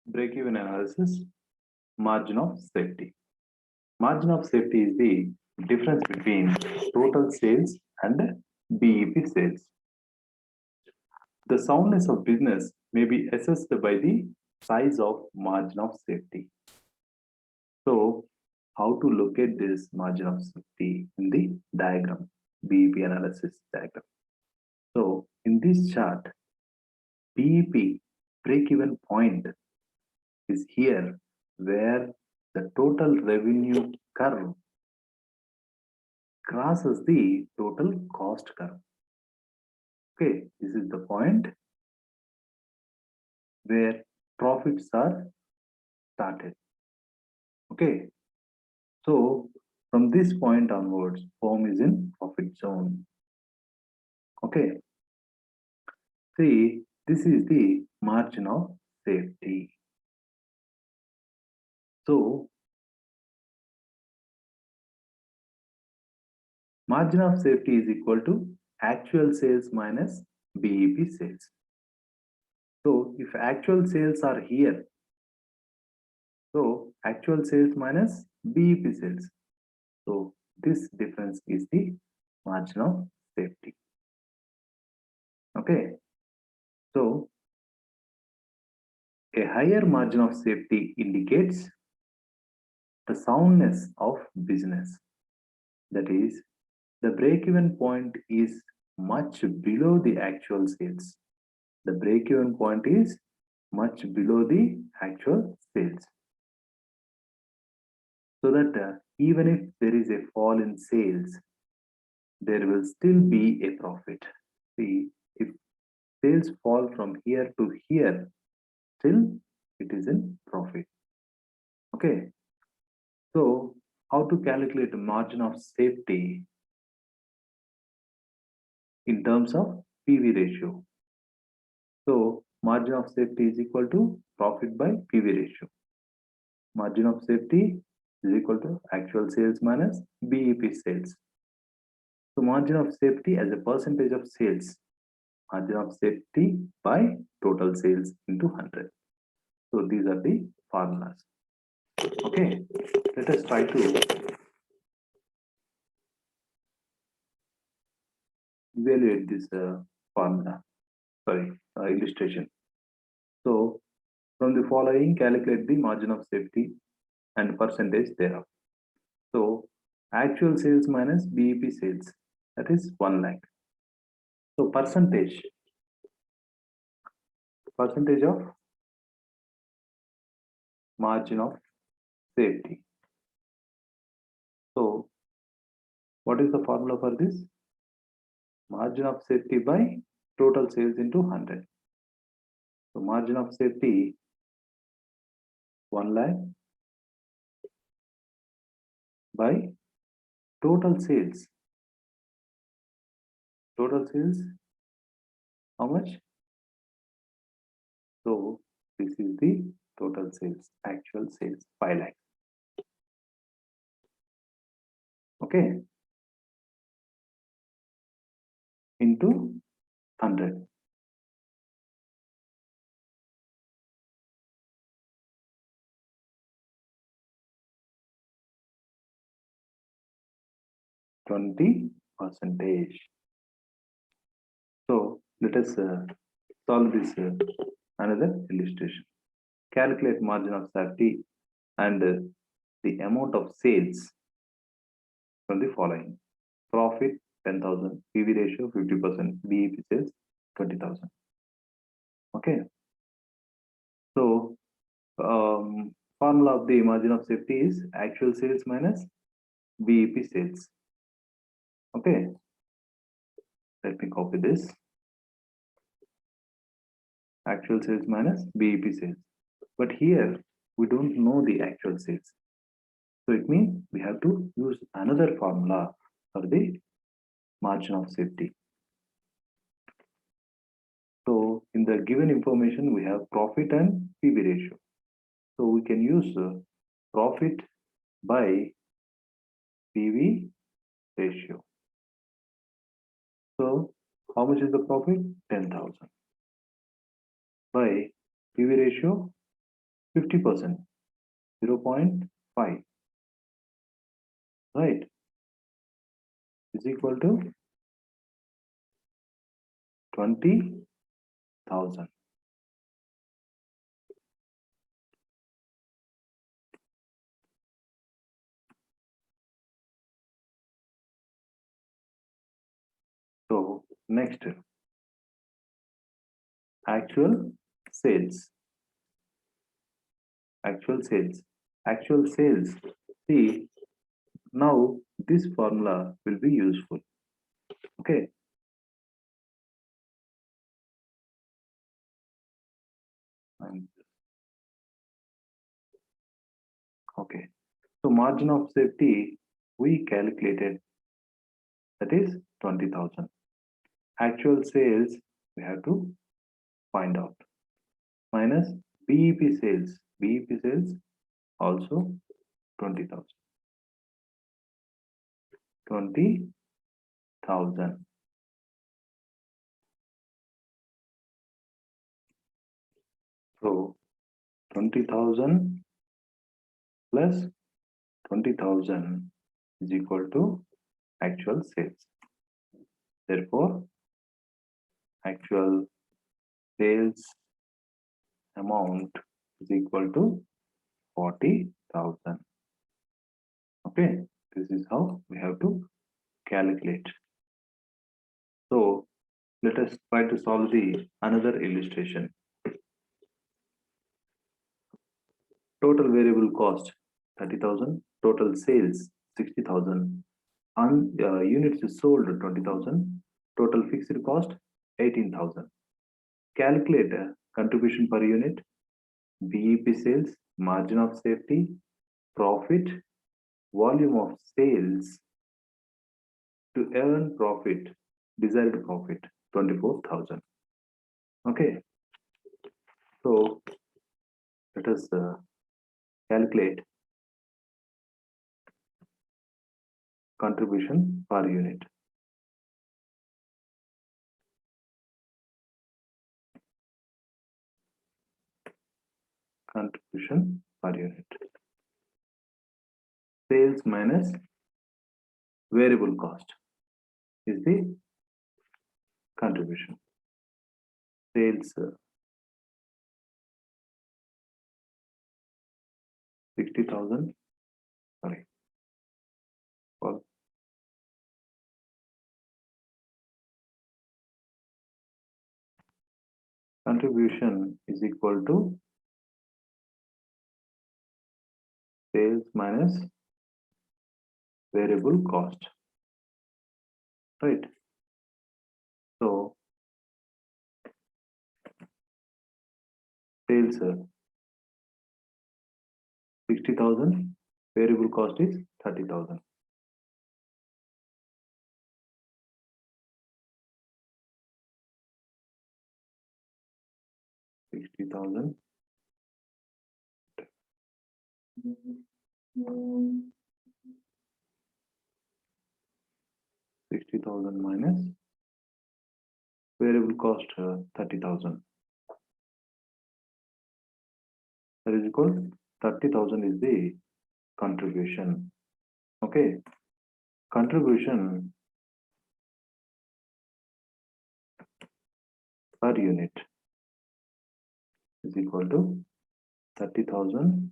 break-even analysis, margin of safety. Margin of safety is the difference between total sales and BEP sales. The soundness of business may be assessed by the size of margin of safety. So, how to locate this margin of safety in the diagram, BEP analysis diagram. So, in this chart, BEP break-even point is here where the total revenue curve crosses the total cost curve. Okay, this is the point where profits are started. Okay, so from this point onwards, firm is in profit zone. Okay, see, this is the margin of safety. So, margin of safety is equal to actual sales minus BEP sales. So, if actual sales are here, so actual sales minus BEP sales. So, this difference is the margin of safety. Okay, so a higher margin of safety indicates the soundness of business. That is, the break-even point is much below the actual sales. The break-even point is much below the actual sales. So that even if there is a fall in sales, there will still be a profit. See, if sales fall from here to here, still it is in profit. Okay. So, how to calculate the margin of safety in terms of PV ratio? So, margin of safety is equal to profit by PV ratio. Margin of safety is equal to actual sales minus BEP sales. So, margin of safety as a percentage of sales, margin of safety by total sales into 100. So, these are the formulas. Okay, let us try to evaluate this formula, illustration. So, from the following, calculate the margin of safety and percentage thereof. So, actual sales minus BEP sales, that is 1 lakh. So, percentage of margin of safety. So, what is the formula for this? Margin of safety by total sales into 100. So, margin of safety 1 lakh by total sales. Total sales, how much? So, this is the total sales, actual sales, 5 lakh. Okay, into 100. %. So let us solve this another illustration. Calculate margin of safety and the amount of sales from the following: profit 10,000, PV ratio 50%, BEP sales 20,000. Okay. So formula of the margin of safety is actual sales minus BEP sales. Okay. Let me copy this. Actual sales minus BEP sales. But here we don't know the actual sales. So it means we have to use another formula for the margin of safety. So in the given information, we have profit and PV ratio. So we can use profit by PV ratio. So how much is the profit? 10,000 by PV ratio 50%, 0.5, right, is equal to 20,000. So next, actual sales. Actual sales. Actual sales. See, now this formula will be useful. Okay. And okay. So margin of safety we calculated, that is 20,000. Actual sales we have to find out, minus BEP sales. BEP sales also 20,000. 20,000. So 20,000 plus 20,000 is equal to actual sales. Therefore, actual sales amount is equal to 40,000. Okay, this is how we have to calculate. So let us try to solve the another illustration. Total variable cost 30,000, total sales 60,000, units sold 20,000, total fixed cost 18,000. Calculate contribution per unit, BEP sales, margin of safety, profit, volume of sales to earn profit, desired profit 24,000. Okay, so let us calculate contribution per unit. Contribution per unit. Sales minus variable cost is the contribution. Sales 60,000. Sorry. Well, contribution is equal to sales minus variable cost, right? So sales 60,000, variable cost is 30,000. 60,000 60,000 minus variable cost 30,000. That is equal 30,000 is the contribution. Okay, contribution per unit is equal to 30,000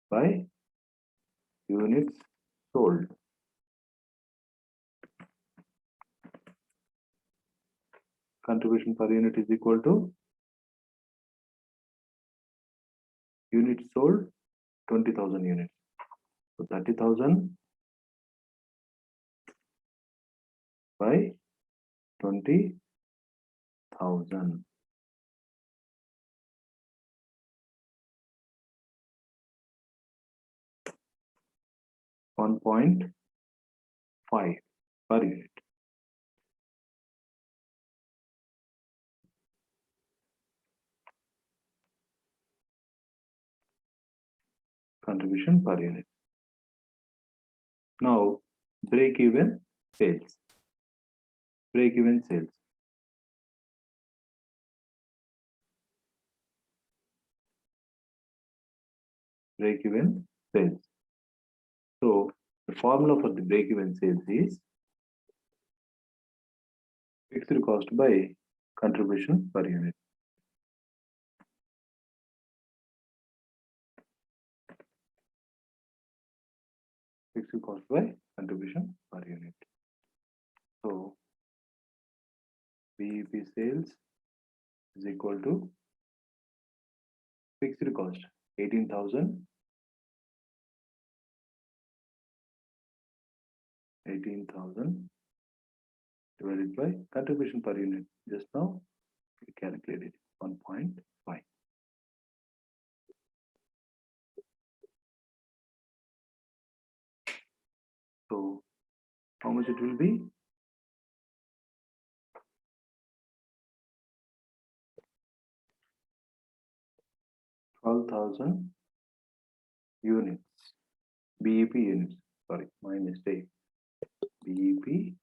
by units sold. Contribution per unit is equal to units sold 20,000 units. So 30,000 by 20,000. 1.5 per unit. Contribution per unit. Now, break-even sales. Break-even sales. break-even sales. So the formula for the break-even sales is fixed cost by contribution per unit. Fixed cost by contribution per unit. So BEP sales is equal to fixed cost 18,000 divided by contribution per unit. Just now we calculated 1.5. So how much it will be? 12,000 units. BEP units. Sorry, my mistake. BEP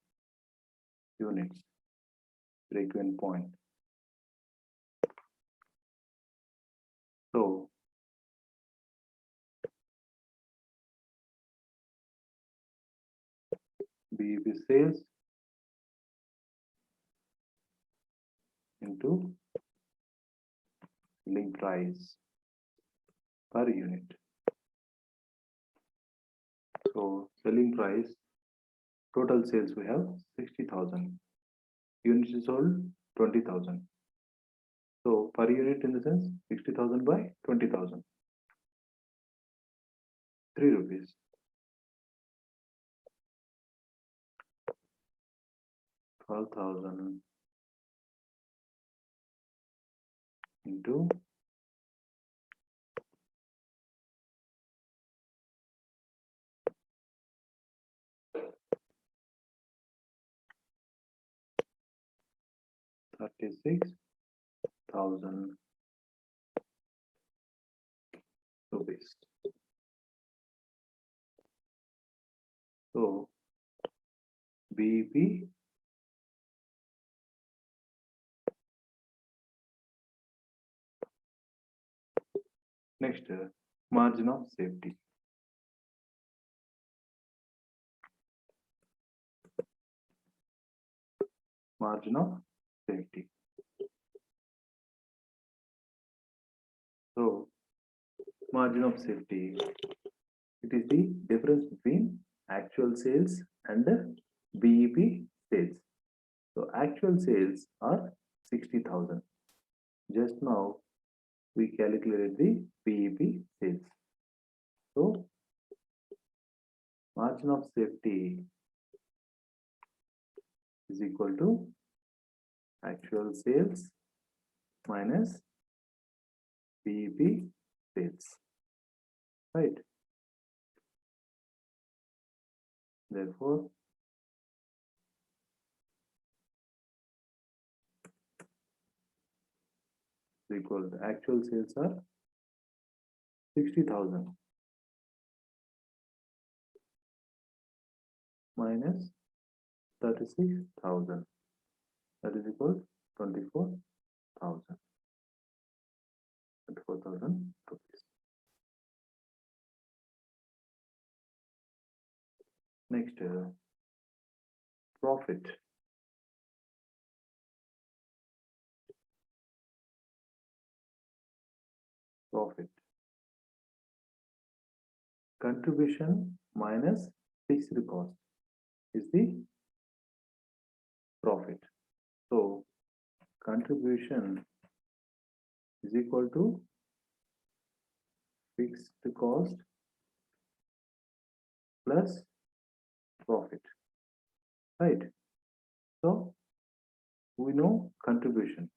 units. Break-even point. So BEP sales into selling price per unit. So selling price, total sales we have 60,000. Units sold 20,000. So per unit in the sense 60,000 by 20,000. 3 rupees. 12,000 into 36,000 rupees. So BEP next margin of safety. Margin of safety. So margin of safety, it is the difference between actual sales and the BEP sales. So actual sales are 60,000. Just now we calculated the BEP sales. So margin of safety is equal to actual sales minus BEP sales, right? Therefore, equal to actual sales are 60,000 minus 36,000. That is equal to 24,000. 24,000 rupees. Next, profit. Profit. Contribution minus fixed cost is the profit. So contribution is equal to fixed cost plus profit, right? So we know contribution.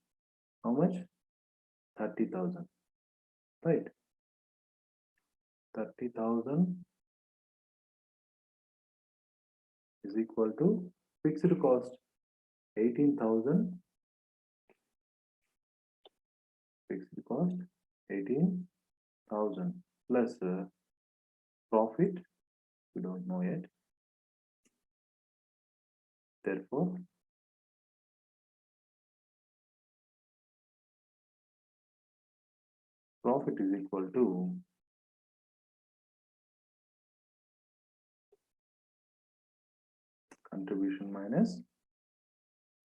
How much? 30,000, right? 30,000 is equal to fixed cost 18,000. Fixed cost 18,000 plus profit, we don't know yet. Therefore, profit is equal to contribution minus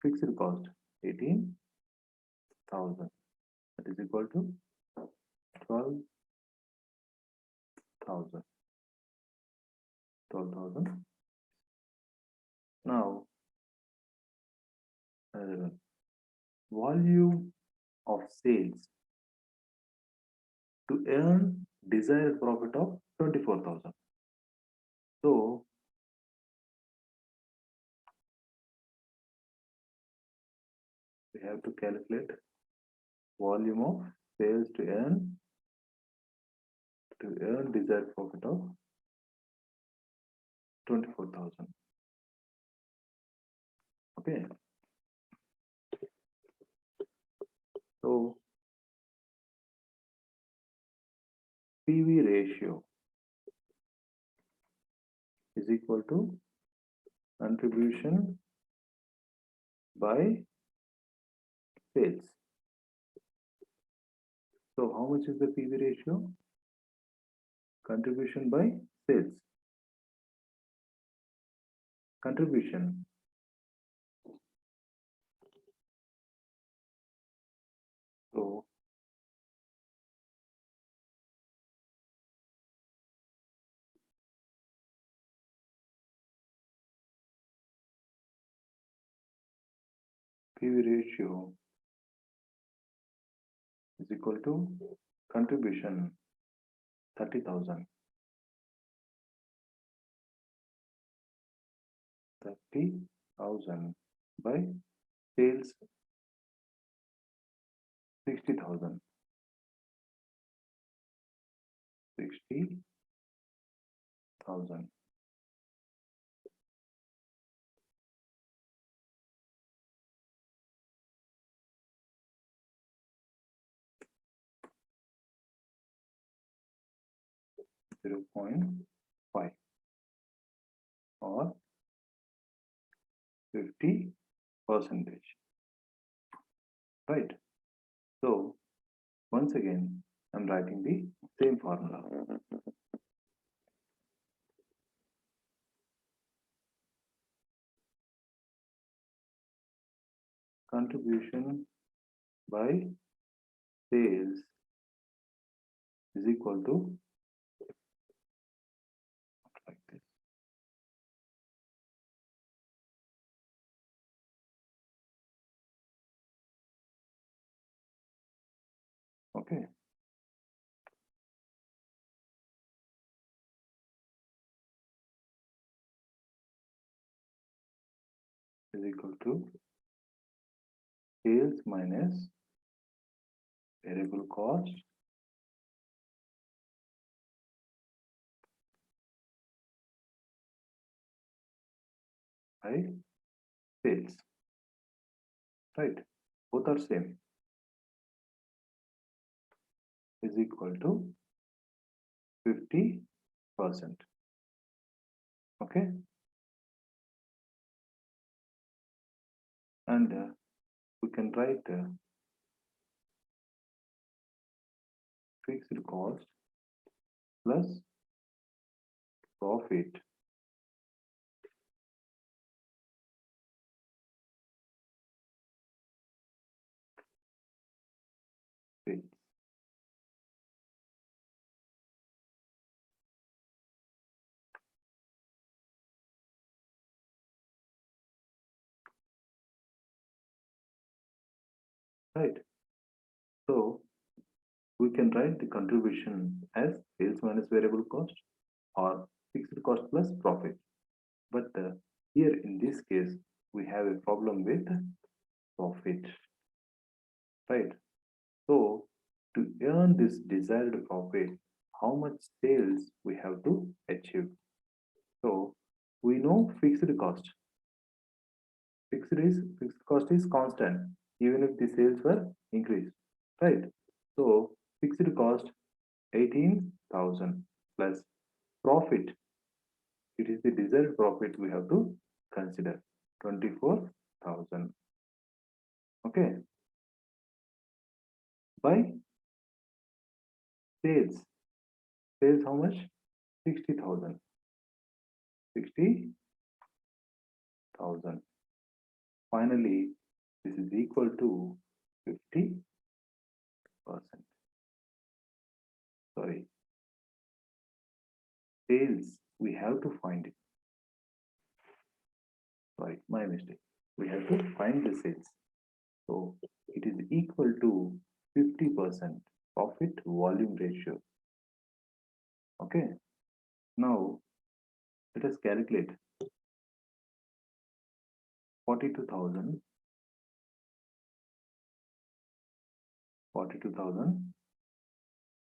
fixed cost 18,000, that is equal to 12,000. 12,000. Now, volume of sales to earn desired profit of 24,000. So, we have to calculate volume of sales to earn desired profit of 24,000. Okay. So, PV ratio is equal to contribution by sales. So, how much is the PV ratio? Contribution by sales. Contribution. So, PV ratio is equal to contribution 30,000. 30,000 by sales 60,000. 60,000. Zero 0.5 or 50%. Right. So once again, I'm writing the same formula. Contribution by sales is equal to like this. Okay. Is equal to sales minus variable cost by sales. Right. Both are same. Is equal to 50%. Okay. And we can write fixed cost plus profit sales. Right. So we can write the contribution as sales minus variable cost or fixed cost plus profit. But here in this case, we have a problem with profit. Right. So to earn this desired profit, how much sales we have to achieve? So we know fixed cost. Fixed cost is constant even if the sales were increased, right? So fixed cost 18,000 plus profit. It is the desired profit we have to consider 24,000. Okay. By sales. Sales how much? 60,000. 60,000 1000. Finally, this is equal to 50%. Sorry, sales, we have to find it. Sorry, my mistake. We have to find the sales. So it is equal to 50% profit volume ratio. Okay. Now let us calculate 42,000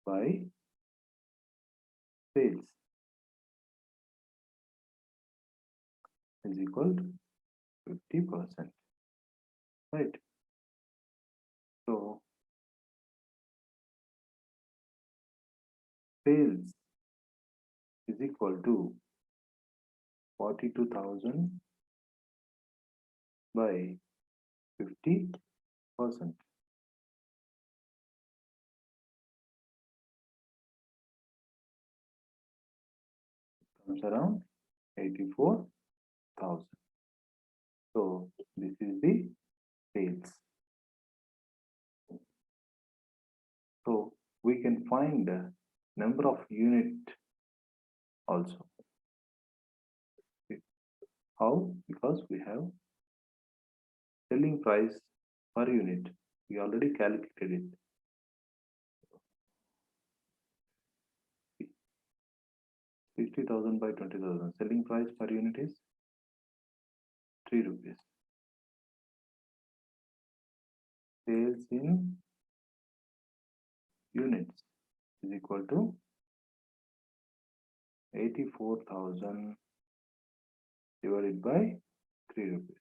by sales is equal to 50%. Right. So sales is equal to 42,000 by 50%. Comes around 84,000. So this is the sales. So we can find the number of unit also. How? Because we have selling price per unit. We already calculated it. 60,000 by 20,000. Selling price per unit is 3 rupees. Sales in units is equal to 84,000 divided by 3 rupees.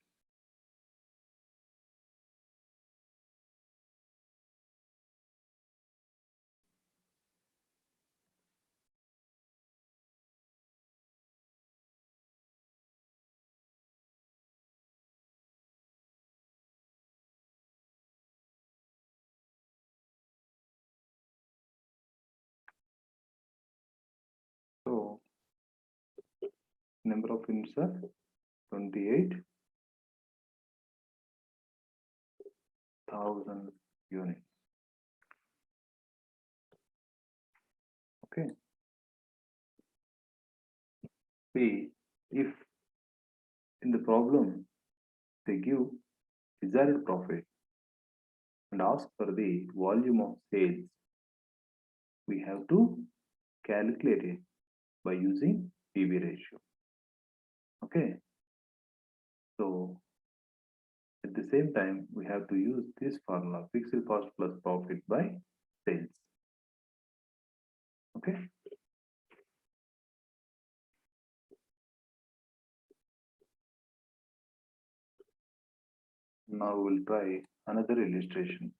So number of units are 28,000 units. Okay. See, if in the problem they give desired profit and ask for the volume of sales, we have to calculate it by using PV ratio. Okay. So at the same time, we have to use this formula, fixed cost plus profit by sales. Okay. Now we'll try another illustration.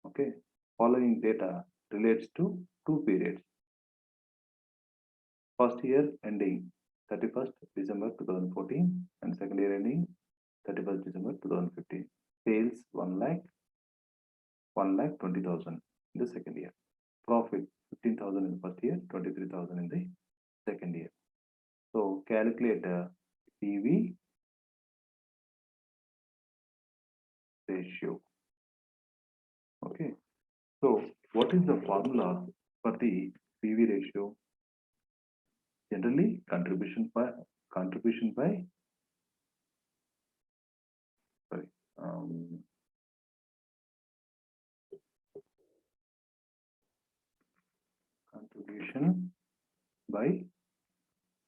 Okay. Following data relates to 2 periods. First year ending 31st December 2014 and second year ending 31st December 2015. Sales 1,20,000 in the second year. Profit 15,000 in the first year, 23,000 in the second year. So calculate the PV ratio. Okay. So what is the formula for the PV ratio? Generally contribution by contribution by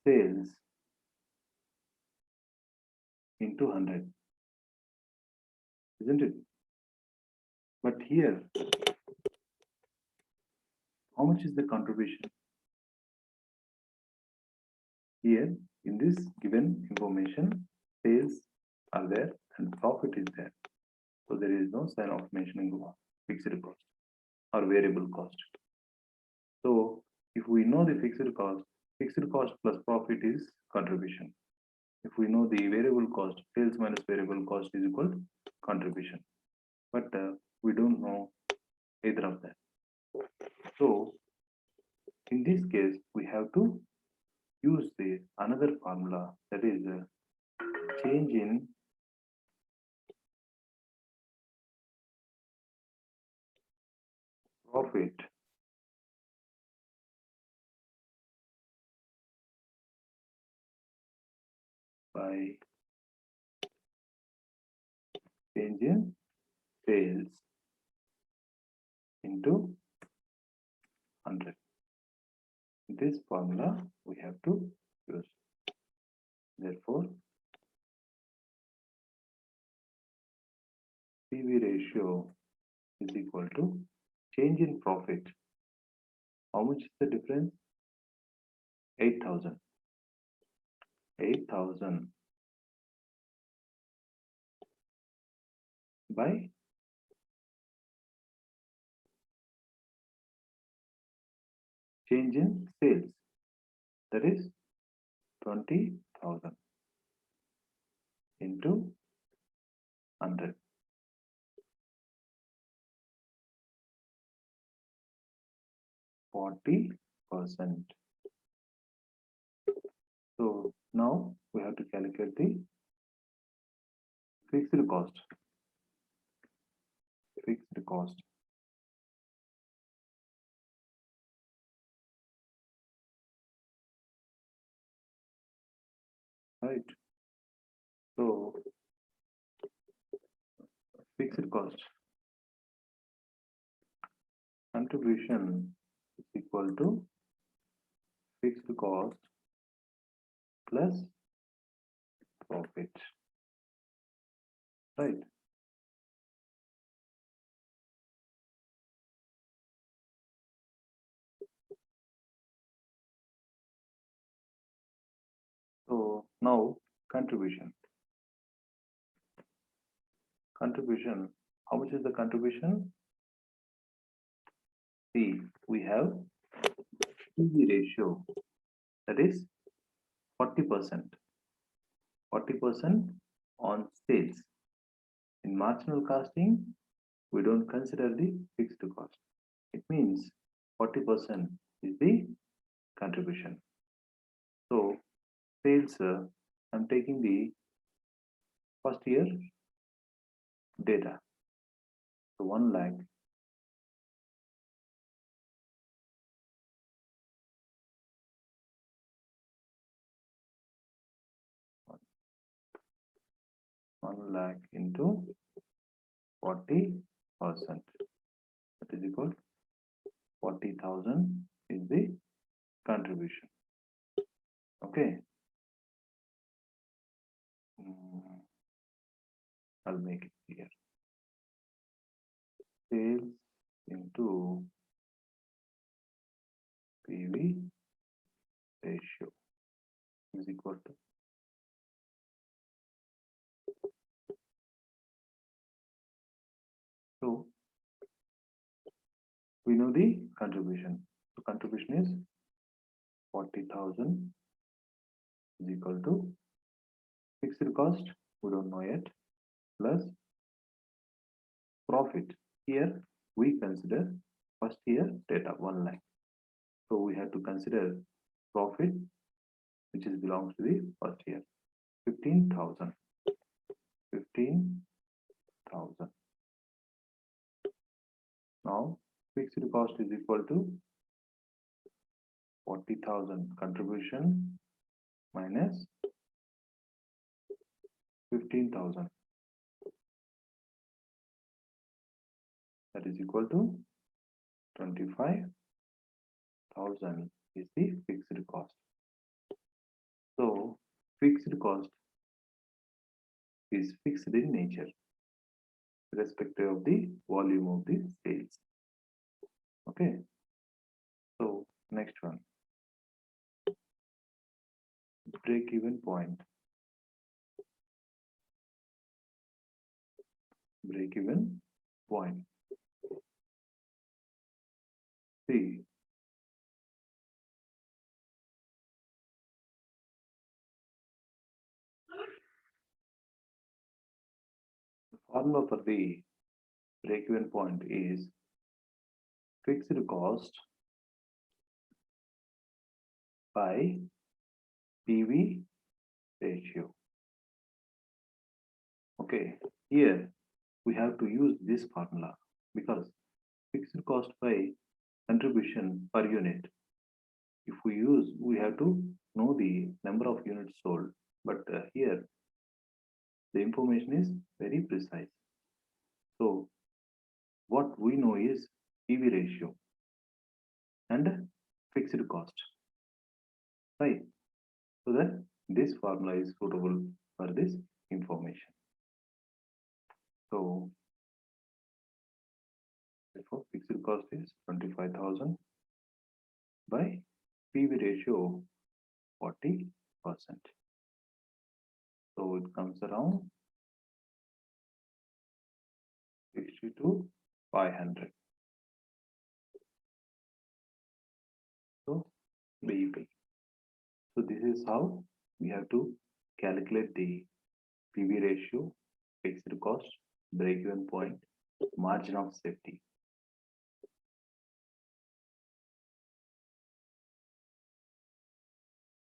sales into 100, isn't it? But here, how much is the contribution? Here, in this given information, sales are there and profit is there. So there is no sign of mentioning fixed cost or variable cost. So if we know the fixed cost plus profit is contribution. If we know the variable cost, sales minus variable cost is equal to contribution. But we don't know either of that. So In this case, we have to use the another formula, that is change in profit by change in sales into 100. This formula we have to use. Therefore, PV ratio is equal to change in profit. How much is the difference? 8,000. 8,000 by change in sales, that is 20,000 into 100. 40%. So now we have to calculate the fixed cost. Fixed cost. Right. So fixed cost contribution is equal to fixed cost plus profit. Right. So now contribution. Contribution. How much is the contribution? See, we have PV ratio, that is 40%. 40% on sales. In marginal costing, we don't consider the fixed cost. It means 40% is the contribution. So sales, I'm taking the first year data. So 1 lakh. One lakh into 40%. That is equal 40,000 is the contribution. Okay. I'll make it here. Sales into PV ratio is equal to so we know the contribution. So contribution is 40,000 is equal to fixed cost, we don't know yet, plus profit. Here we consider first year data 1 lakh. So we have to consider profit which is belongs to the first year. 15,000. 15,000. Now fixed cost is equal to 40,000 contribution minus 15,000. That is equal to 25,000 is the fixed cost. So fixed cost is fixed in nature, irrespective of the volume of the sales. Okay. So next one, break-even point. Break-even point. See, the formula for the break-even point is fixed cost by PV ratio. Okay, here we have to use this formula because fixed cost by contribution per unit. If we have to know the number of units sold, but here the information is very precise. So what we know is PV ratio and fixed cost, right? So that this formula is suitable for this information. So therefore fixed cost is 25,000 by PV ratio 40%. So it comes around 60 to 500. So BEP. So this is how we have to calculate the PV ratio, fixed cost, break-even point, margin of safety.